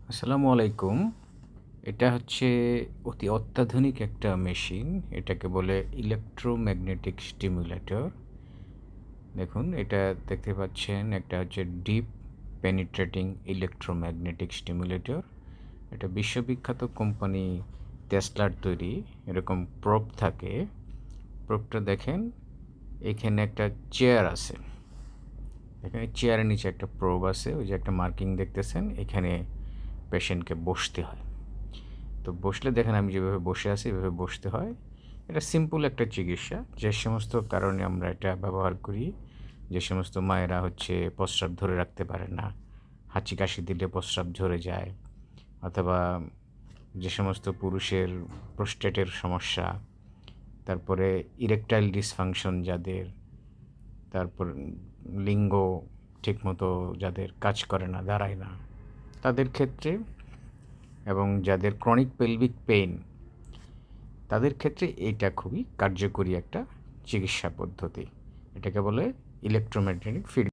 আসসালামু আলাইকুম। এটা হচ্ছে অতি অত্যাধুনিক একটা মেশিন। এটাকে বলে ইলেক্ট্রোম্যাগনেটিক স্টিমুলেটর। দেখুন এটা দেখতে পাচ্ছেন একটা হচ্ছে ডিপ পেনিট্রেটিং ইলেক্ট্রোম্যাগনেটিক স্টিমুলেটর। এটা বিশ্ববিখ্যাত কোম্পানি টেসলার তৈরি। এরকম প্রোব থাকে। প্রোবটা দেখেন এখানে একটা চেয়ার আছে। এখানে চেয়ারের নিচে একটা প্রোব আছে। ওই যে একটা মার্কিং দেখতেছেন, এখানে পেশেন্টকে বসতে হয়। তো বসলে দেখেন আমি যেভাবে বসে আছি এভাবে বসতে হয়। এটা সিম্পল একটা চিকিৎসা। যে সমস্ত কারণে আমরা এটা ব্যবহার করি, যে সমস্ত মায়েরা হচ্ছে প্রস্রাব ধরে রাখতে পারে না, হাঁচি কাশি দিলে প্রস্রাব ঝরে যায়, অথবা যে সমস্ত পুরুষের প্রোস্টেটের সমস্যা, তারপরে ইরেকটাইল ডিসফাংশন যাদের, তারপর লিঙ্গ ঠিকমতো যাদের কাজ করে না, দাঁড়ায় না, তাদের ক্ষেত্রে, এবং যাদের ক্রনিক পেলভিক পেইন তাদের ক্ষেত্রে এইটা খুবই কার্যকরী একটা চিকিৎসা পদ্ধতি। এটাকে বলে ইলেকট্রোম্যাগনেটিক ফিল্ড।